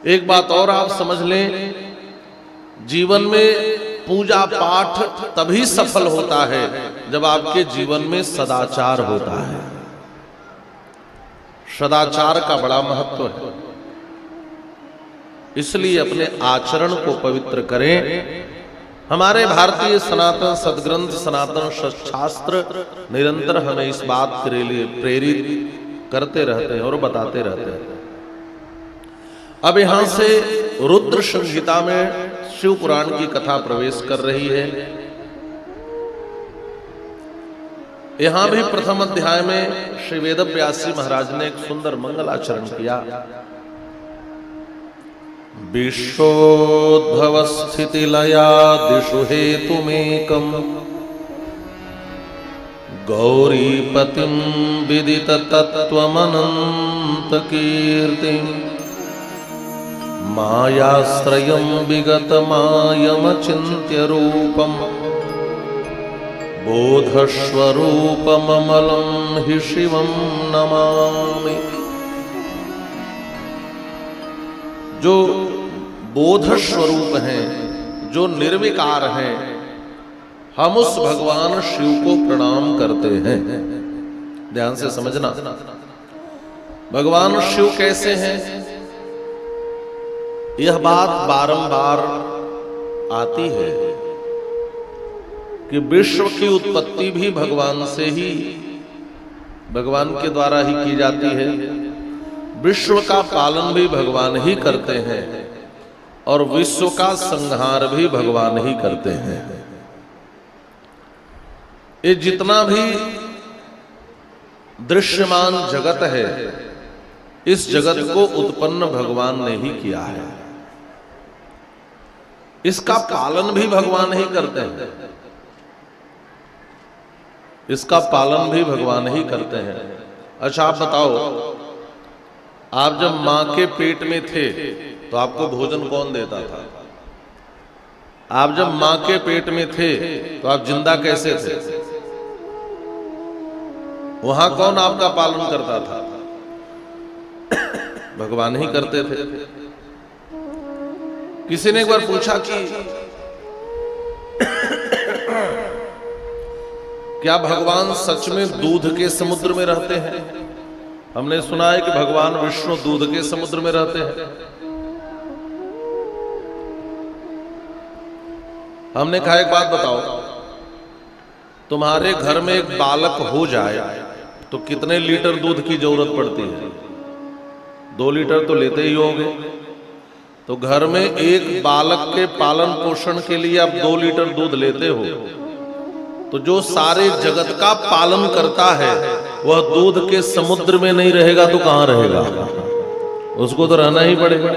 एक बात और आप समझ लें, जीवन में पूजा पाठ तभी सफल होता है जब आपके जीवन में सदाचार होता है। सदाचार का बड़ा महत्व है, इसलिए अपने आचरण को पवित्र करें। हमारे भारतीय सनातन सद्ग्रंथ, सनातन शास्त्र निरंतर हमें इस बात के लिए प्रेरित करते रहते हैं और बताते रहते हैं। अब यहां से रुद्र संहिता में शिव पुराण की कथा प्रवेश कर रही है। यहां भी प्रथम अध्याय में श्री वेदव्यासी महाराज ने एक सुंदर मंगलाचरण किया। विश्वोद्भव स्थिति लयादिषु हेतुमेकं गौरीपतिं विदित तत्त्वमनंत कीर्तिं मायाश्रयं विगत मायमचिन्त्य रूपं बोधस्वरूपममलं हि शिवं नमामि। जो बोध स्वरूप हैं, जो निर्विकार हैं, हम उस भगवान शिव को प्रणाम करते हैं। ध्यान से समझना, भगवान शिव कैसे हैं, यह बात बारंबार आती है कि विश्व की उत्पत्ति भी भगवान से ही, भगवान के द्वारा ही की जाती है। विश्व का पालन भी भगवान ही करते हैं और विश्व का संहार भी भगवान ही करते हैं। ये जितना भी दृश्यमान जगत है, इस जगत को उत्पन्न भगवान ने ही किया है। इसका पालन भी भगवान ही करते हैं, इसका पालन भी भगवान ही करते हैं। अच्छा आप बताओ, आप जब मां के पेट में थे तो आपको भोजन कौन देता था? आप जब मां के पेट में थे तो आप जिंदा कैसे थे? वहां कौन आपका पालन करता था? भगवान ही करते थे। किसी ने एक बार पूछा कि क्या भगवान सच में दूध के समुद्र में रहते हैं? हमने सुना है कि भगवान विष्णु दूध के समुद्र में रहते हैं। हमने कहा एक बात बताओ, तुम्हारे घर में एक बालक हो जाए तो कितने लीटर दूध की जरूरत पड़ती है? 2 लीटर तो लेते ही होंगे। तो घर में एक बालक के पालन पोषण के लिए आप 2 लीटर दूध लेते हो, तो जो सारे जगत का पालन करता है वह दूध के समुद्र में नहीं रहेगा तो कहां रहेगा? उसको तो रहना ही पड़ेगा।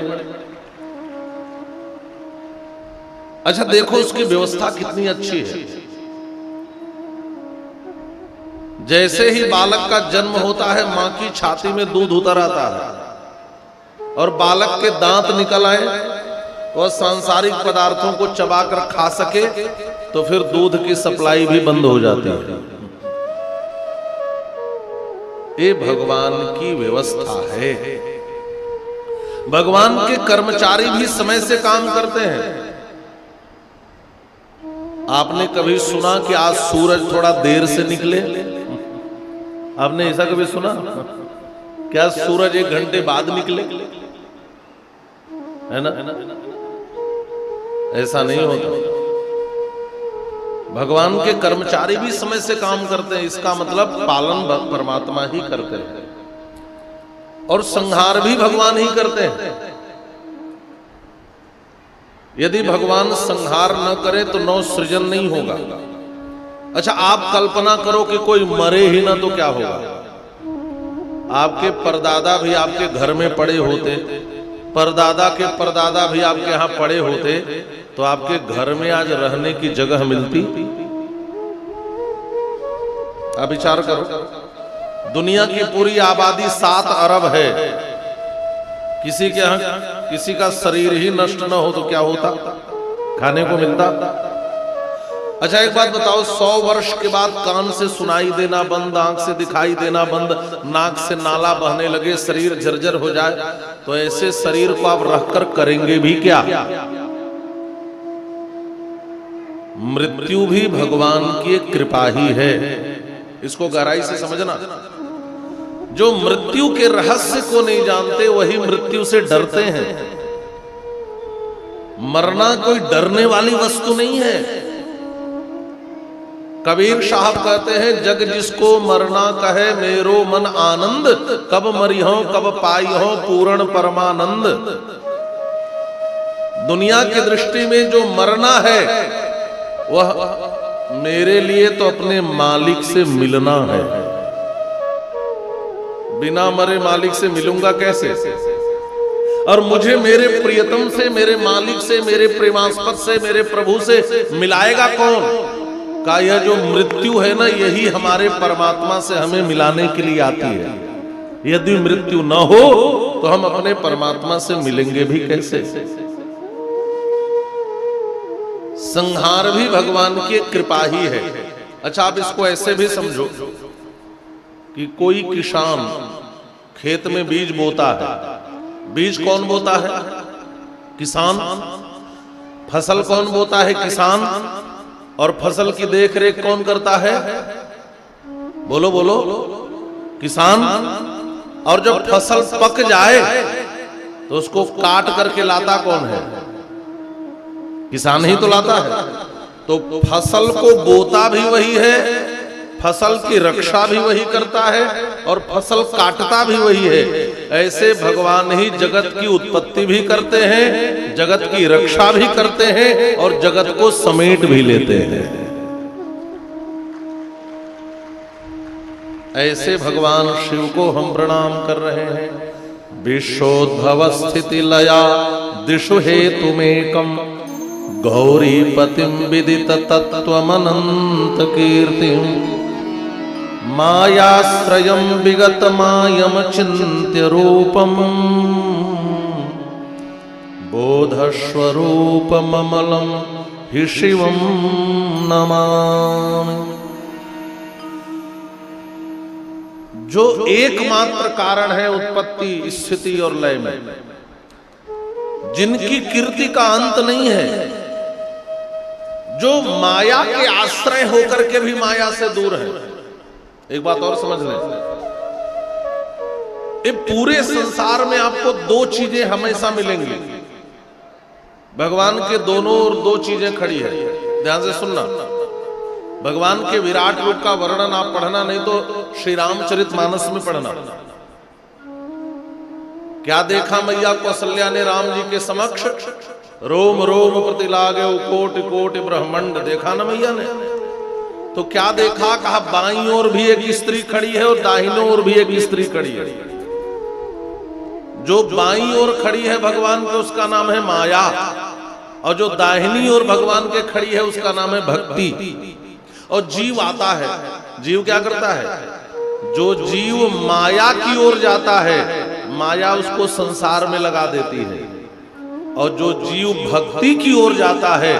अच्छा देखो उसकी व्यवस्था कितनी अच्छी है। जैसे ही बालक का जन्म होता है, मां की छाती में दूध उतर आता है और बालक के दांत निकल आए और सांसारिक पदार्थों को चबाकर खा सके तो फिर दूध की सप्लाई भी बंद हो जाती है। ये भगवान की व्यवस्था है। भगवान के कर्मचारी भी समय से काम करते हैं। आपने कभी सुना कि आज सूरज थोड़ा देर से निकले? आपने ऐसा कभी सुना? क्या सूरज 1 घंटे बाद निकले? है ना? ऐसा नहीं होता। भगवान के कर्मचारी भी समय से काम करते हैं। इसका मतलब पालन परमात्मा ही करते हैं और संहार भी भगवान ही करते हैं। यदि भगवान संहार न करे तो नव सृजन नहीं होगा। अच्छा आप कल्पना करो कि कोई मरे ही ना तो क्या होगा? आपके परदादा भी आपके घर में पड़े होते, परदादा के परदादा भी आपके यहां पड़े होते, तो आपके घर में आज रहने की जगह मिलती? आप विचार करो, दुनिया की पूरी आबादी 7 अरब है, किसी के यहां किसी का शरीर ही नष्ट न हो तो क्या होता? खाने को मिलता? अच्छा एक बात बताओ, 100 वर्ष के बाद कान से सुनाई देना बंद, आंख से दिखाई देना बंद, नाक से नाला बहने लगे, शरीर जर्जर हो जाए, तो ऐसे शरीर को आप रखकर करेंगे भी क्या? मृत्यु भी भगवान की एक कृपा ही है, इसको गहराई से समझना। जो मृत्यु के रहस्य को नहीं जानते वही मृत्यु से डरते हैं। मरना कोई डरने वाली वस्तु नहीं है। कबीर साहब कहते हैं, जग जिसको मरना कहे मेरो मन आनंद, कब मरी हो कब पाई हो पूर्ण परमानंद। दुनिया की दृष्टि में जो मरना है वह मेरे लिए तो अपने मालिक से मिलना है। बिना मरे मालिक से मिलूंगा कैसे? और मुझे मेरे प्रियतम से, मेरे मालिक से, मेरे प्रेमास्पद से, मेरे प्रभु से मिलाएगा कौन? का यह जो मृत्यु है ना, यही हमारे परमात्मा से हमें मिलाने के लिए आती है। यदि मृत्यु न हो तो हम अपने परमात्मा से मिलेंगे भी कैसे? संहार भी भगवान की कृपा ही है। अच्छा आप इसको ऐसे भी समझो कि कोई किसान खेत में बीज बोता है। बीज कौन बोता है? किसान। फसल कौन बोता है? किसान। और फसल की देखरेख कौन करता है? बोलो बोलो, किसान। और जब फसल पक जाए तो उसको काट करके लाता कौन है? किसान ही तो लाता है। तो फसल को बोता भी वही है, फसल की रक्षा भी वही करता है, और फसल काटता भी वही है। ऐसे भगवान ही जगत की उत्पत्ति भी करते हैं, जगत की रक्षा भी करते हैं, और जगत को समेट भी लेते हैं। ऐसे भगवान शिव को हम प्रणाम कर रहे हैं। विश्वोद्भव स्थिति लया दिशु हेतुमेकम, गौरी पतिम विदित तत्त्वमनंत कीर्तिम, मायाश्रयं विगत मायम चिन्त्य रूपम, बोधस्वरूपममलं हि शिवं नमामि। जो एकमात्र कारण है उत्पत्ति, स्थिति और लय में, जिनकी कीर्ति का अंत नहीं है, जो माया के आश्रय होकर के भी माया से दूर है। एक बात और समझ लें, इस पूरे संसार में आपको दो चीजें हमेशा मिलेंगी। भगवान के दोनों ओर दो चीजें खड़ी है, ध्यान से सुनना। भगवान के विराट रूप का वर्णन आप पढ़ना, नहीं तो श्री रामचरितमानस में पढ़ना। क्या देखा मैया कौशल्या ने राम जी के समक्ष? रोम रोम प्रति लागे कोटि कोटि ब्रह्मांड। देखा ना मैया ने? तो क्या देखा? कहा बाईं ओर भी एक स्त्री खड़ी है और दाहिनों ओर भी एक स्त्री खड़ी है। जो बाईं ओर खड़ी है भगवान के, उसका नाम है माया, और जो दाहिनी ओर भगवान के खड़ी है उसका नाम है भक्ति। और जीव आता है, जीव क्या करता है? जो जीव माया की ओर जाता है, माया उसको संसार में लगा देती है, और जो जीव भक्ति की ओर जाता है,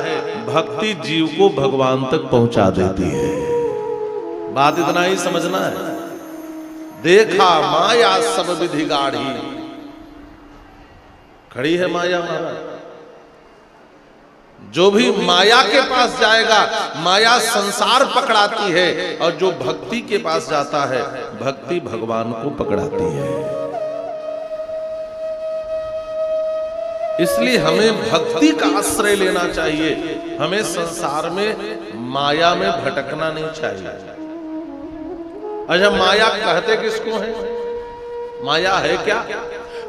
भक्ति जीव को भगवान तक पहुंचा देती है। बात इतना ही समझना है। देखा माया सब विधि गाढ़ी, खड़ी है माया महाराज। जो भी माया के पास जाएगा, माया संसार पकड़ाती है, और जो भक्ति के पास जाता है, भक्ति भगवान को पकड़ाती है। इसलिए हमें भक्ति का आश्रय लेना चाहिए। हमें संसार में माया में भटकना नहीं चाहिए। अच्छा माया कहते किसको है? माया है क्या?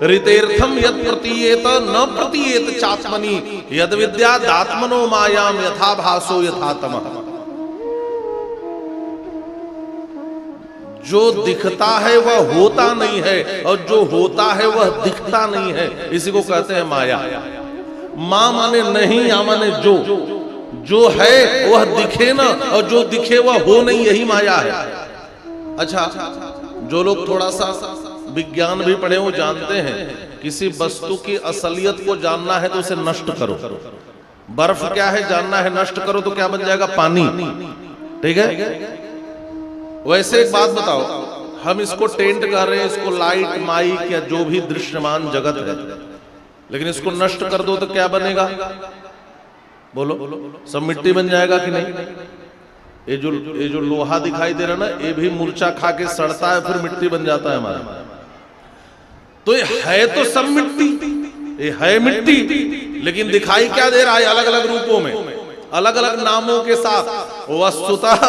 ऋतेर्थम यद प्रतीयेत न प्रतीयेत चात्मनि, यद विद्या दात्मनो मायाम यथा भासो यथा तमः। जो दिखता है वह होता नहीं है, और जो होता है वह दिखता नहीं है। इसी को कहते हैं माया। मां माने नहीं, या माने जो है वह दिखे ना, और जो दिखे वह हो नहीं, यही माया है। अच्छा जो लोग थोड़ा सा विज्ञान भी पढ़े वो जानते हैं, किसी वस्तु की असलियत को जानना है तो उसे नष्ट करो। बर्फ क्या है जानना है, नष्ट करो तो क्या बन जाएगा? पानी। ठीक है। वैसे एक बात बताओ, हम इसको टेंट कर रहे हैं, इसको लाइट माइक या जो भी दृश्यमान जगत है, लेकिन इसको नष्ट कर दो तो क्या बनेगा? बोलो, सब मिट्टी बन जाएगा कि नहीं? ये जो लोहा दिखाई दे रहा ना, ये भी मूर्छा खा के सड़ता है, फिर मिट्टी बन जाता है हमारा। तो ये है तो सब मिट्टी, ये है मिट्टी, लेकिन दिखाई क्या दे रहा है? अलग अलग रूपों में, अलग अलग नामों के साथ। वस्तुतः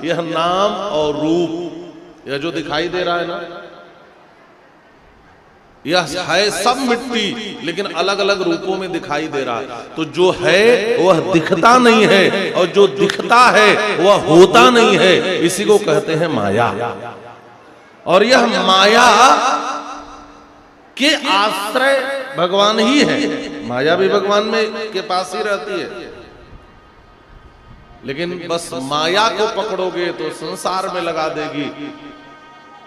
यह नाम और रूप, यह जो दिखाई दे रहा है ना, यह है सब मिट्टी, लेकिन अलग अलग रूपों में दिखाई दे रहा है। तो जो है वह दिखता नहीं है, और जो दिखता है वह होता नहीं है। इसी को कहते हैं माया। और यह माया के आश्रय भगवान ही है। माया भी भगवान में के पास ही रहती है, लेकिन बस माया को पकड़ोगे तो संसार में लगा देगी,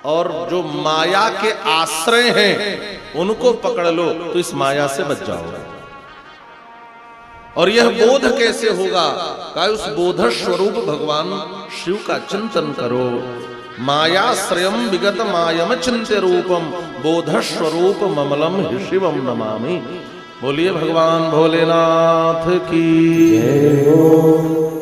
और जो माया के आश्रय हैं उनको पकड़ लो तो इस माया से बच जाओगे। और यह बोध कैसे होगा? क्या उस बोध स्वरूप भगवान शिव का चिंतन करो। मायाश्रयम विगत मायम चिंत्य रूपम बोध स्वरूप ममलम हि शिवम नमामि। बोलिए भगवान भोलेनाथ की जय हो।